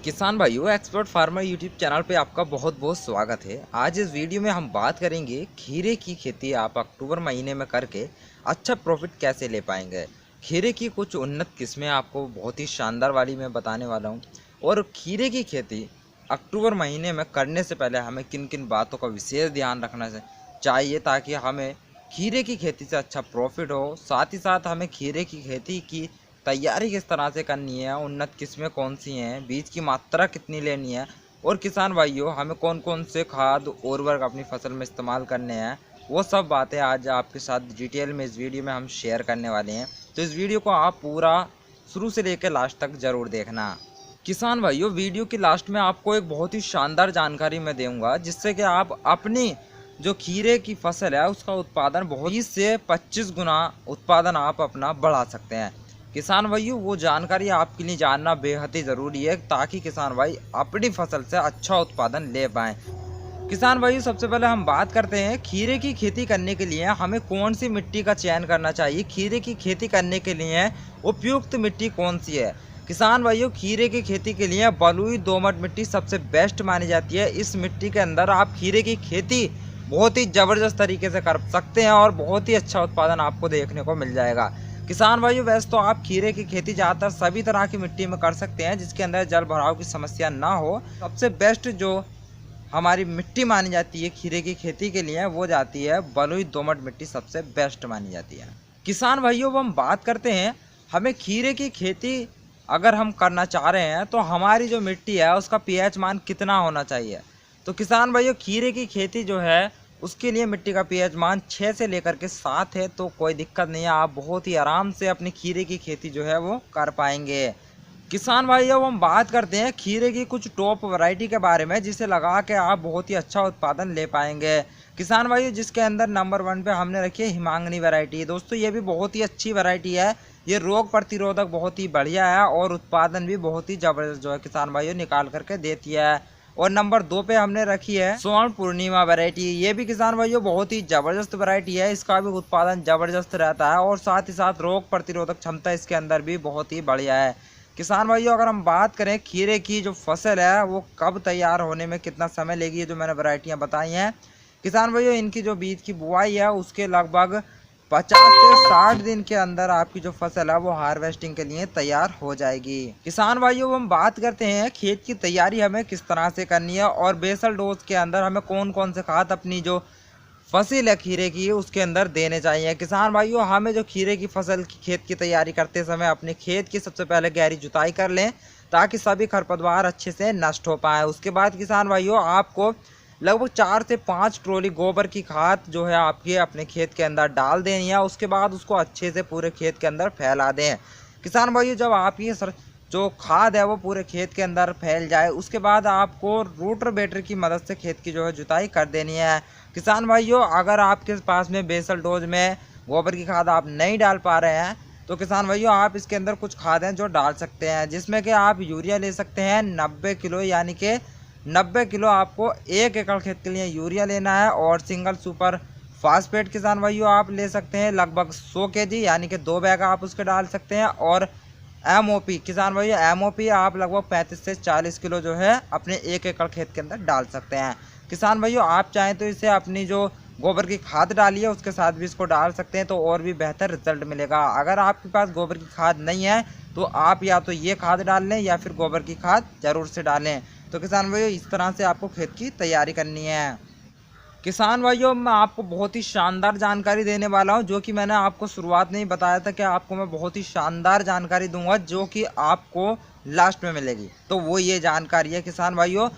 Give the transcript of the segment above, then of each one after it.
किसान भाइयों, expert farmer YouTube channel पे आपका बहुत बहुत स्वागत है। आज इस वीडियो में हम बात करेंगे खीरे की खेती आप अक्टूबर महीने में करके अच्छा प्रॉफिट कैसे ले पाएंगे। खीरे की कुछ उन्नत किस्में आपको बहुत ही शानदार वाली मैं बताने वाला हूँ। और खीरे की खेती अक्टूबर महीने में करने से पहले हमें किन किन बातों का विशेष ध्यान रखना चाहिए ताकि हमें खीरे की खेती से अच्छा प्रॉफिट हो। साथ ही साथ हमें खीरे की खेती की तैयारी किस तरह से करनी है, उन्नत किस्में कौन सी हैं, बीज की मात्रा कितनी लेनी है, और किसान भाइयों हमें कौन कौन से खाद उर्वरक अपनी फसल में इस्तेमाल करने हैं, वो सब बातें आज आपके साथ डिटेल में इस वीडियो में हम शेयर करने वाले हैं। तो इस वीडियो को आप पूरा शुरू से लेकर लास्ट तक ज़रूर देखना। किसान भाइयों, वीडियो की लास्ट में आपको एक बहुत ही शानदार जानकारी मैं दूंगा जिससे कि आप अपनी जो खीरे की फसल है उसका उत्पादन 20 से 25 गुना उत्पादन आप अपना बढ़ा सकते हैं। किसान भाइयों, वो जानकारी आपके लिए जानना बेहद ही ज़रूरी है ताकि किसान भाई अपनी फसल से अच्छा उत्पादन ले पाएँ। किसान भाइयों, सबसे पहले हम बात करते हैं खीरे की खेती करने के लिए हमें कौन सी मिट्टी का चयन करना चाहिए। खीरे की खेती करने के लिए उपयुक्त मिट्टी कौन सी है। किसान भाइयों, खीरे की खेती के लिए बलुई दोमट मिट्टी सबसे बेस्ट मानी जाती है। इस मिट्टी के अंदर आप खीरे की खेती बहुत ही ज़बरदस्त तरीके से कर सकते हैं और बहुत ही अच्छा उत्पादन आपको देखने को मिल जाएगा। किसान भाइयों, वैसे तो आप खीरे की खेती ज़्यादातर सभी तरह की मिट्टी में कर सकते हैं जिसके अंदर जल भराव की समस्या ना हो। सबसे बेस्ट जो हमारी मिट्टी मानी जाती है खीरे की खेती के लिए वो जाती है बलुई दोमट मिट्टी, सबसे बेस्ट मानी जाती है। किसान भाइयों, अब हम बात करते हैं हमें खीरे की खेती अगर हम करना चाह रहे हैं तो हमारी जो मिट्टी है उसका पीएच मान कितना होना चाहिए। तो किसान भाइयों, खीरे की खेती जो है उसके लिए मिट्टी का पीएच मान 6 से लेकर के 7 है तो कोई दिक्कत नहीं है, आप बहुत ही आराम से अपनी खीरे की खेती जो है वो कर पाएंगे। किसान भाई, अब हम बात करते हैं खीरे की कुछ टॉप वैरायटी के बारे में जिसे लगा के आप बहुत ही अच्छा उत्पादन ले पाएंगे। किसान भाई, जिसके अंदर नंबर 1 पे हमने रखी है हिमांगनी वैरायटी। दोस्तों, ये भी बहुत ही अच्छी वैरायटी है। ये रोग प्रतिरोधक बहुत ही बढ़िया है और उत्पादन भी बहुत ही जबरदस्त जो है किसान भाइयों निकाल करके देती है। और नंबर 2 पे हमने रखी है स्वर्ण पूर्णिमा वैरायटी। ये भी किसान भाइयों बहुत ही जबरदस्त वैरायटी है। इसका भी उत्पादन जबरदस्त रहता है और साथ ही साथ रोग प्रतिरोधक क्षमता इसके अंदर भी बहुत ही बढ़िया है। किसान भाइयों, अगर हम बात करें खीरे की जो फसल है वो कब तैयार होने में कितना समय लेगी, ये जो मैंने वैरायटियाँ बताई हैं किसान भाइयों, इनकी जो बीज की बुआई है उसके लगभग 50 से 60 दिन के अंदर आपकी जो फसल है वो हार्वेस्टिंग के लिए तैयार हो जाएगी। किसान भाइयों, हम बात करते हैं खेत की तैयारी हमें किस तरह से करनी है और बेसल डोज के अंदर हमें कौन कौन से खाद अपनी जो फसल है खीरे की उसके अंदर देने चाहिए। किसान भाइयों, हमें जो खीरे की फसल की खेत की तैयारी करते समय अपने खेत की सबसे पहले गहरी जुताई कर लें ताकि सभी खरपतवार अच्छे से नष्ट हो पाए। उसके बाद किसान भाइयों, आपको लगभग 4 से 5 ट्रॉली गोबर की खाद जो है आपके अपने खेत के अंदर डाल देनी है। उसके बाद उसको अच्छे से पूरे खेत के अंदर फैला दें। किसान भाइयों, जब आपकी जो खाद है वो पूरे खेत के अंदर फैल जाए उसके बाद आपको रूटर बेटर की मदद से खेत की जो है जुताई कर देनी है। किसान भाइयों, अगर आपके पास में बेसल डोज में गोबर की खाद आप नहीं डाल पा रहे हैं तो किसान भाइयों आप इसके अंदर कुछ खादें जो डाल सकते हैं जिसमें कि आप यूरिया ले सकते हैं 90 किलो, यानी कि 90 किलो आपको 1 एकड़ खेत के लिए यूरिया लेना है। और सिंगल सुपर फास्फेट किसान भाइयों आप ले सकते हैं लगभग 100 केजी, यानी कि 2 बैग आप उसके डाल सकते हैं। और एमओपी किसान भाइयों, एमओपी आप लगभग 35 से 40 किलो जो है अपने 1 एकड़ खेत के अंदर डाल सकते हैं। किसान भाइयों, आप चाहें तो इसे अपनी जो गोबर की खाद डालिए उसके साथ भी इसको डाल सकते हैं तो और भी बेहतर रिजल्ट मिलेगा। अगर आपके पास गोबर की खाद नहीं है तो आप या तो ये खाद डाल लें या फिर गोबर की खाद ज़रूर से डालें। तो किसान भाइयों, इस तरह से आपको खेत की तैयारी करनी है। किसान भाइयों, मैं आपको बहुत ही शानदार जानकारी देने वाला हूं जो कि मैंने आपको शुरुआत में ही बताया था कि आपको मैं बहुत ही शानदार जानकारी दूंगा जो कि आपको लास्ट में मिलेगी। तो वो ये जानकारी है किसान भाइयों,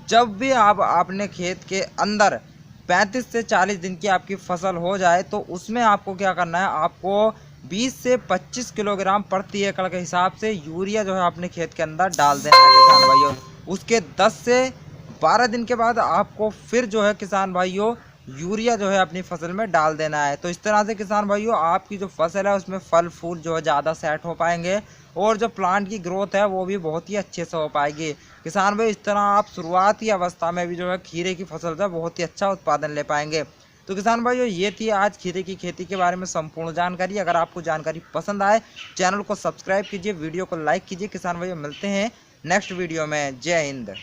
जब भी आप अपने खेत के अंदर 35 से 40 दिन की आपकी फसल हो जाए तो उसमें आपको क्या करना है, आपको 20 से 25 किलोग्राम प्रति एकड़ के हिसाब से यूरिया जो है अपने खेत के अंदर डाल देना है किसान भाइयों। उसके 10 से 12 दिन के बाद आपको फिर जो है किसान भाइयों यूरिया जो है अपनी फसल में डाल देना है। तो इस तरह से किसान भाइयों आपकी जो फसल है उसमें फल फूल जो है ज़्यादा सेट हो पाएंगे और जो प्लांट की ग्रोथ है वो भी बहुत ही अच्छे से हो पाएगी। किसान भाई, इस तरह आप शुरुआती अवस्था में भी जो है खीरे की फसल से बहुत ही अच्छा उत्पादन ले पाएंगे। तो किसान भाइयों, ये थी आज खीरे की खेती के बारे में संपूर्ण जानकारी। अगर आपको जानकारी पसंद आए चैनल को सब्सक्राइब कीजिए, वीडियो को लाइक कीजिए। किसान भाइयों, मिलते हैं नेक्स्ट वीडियो में। जय हिंद।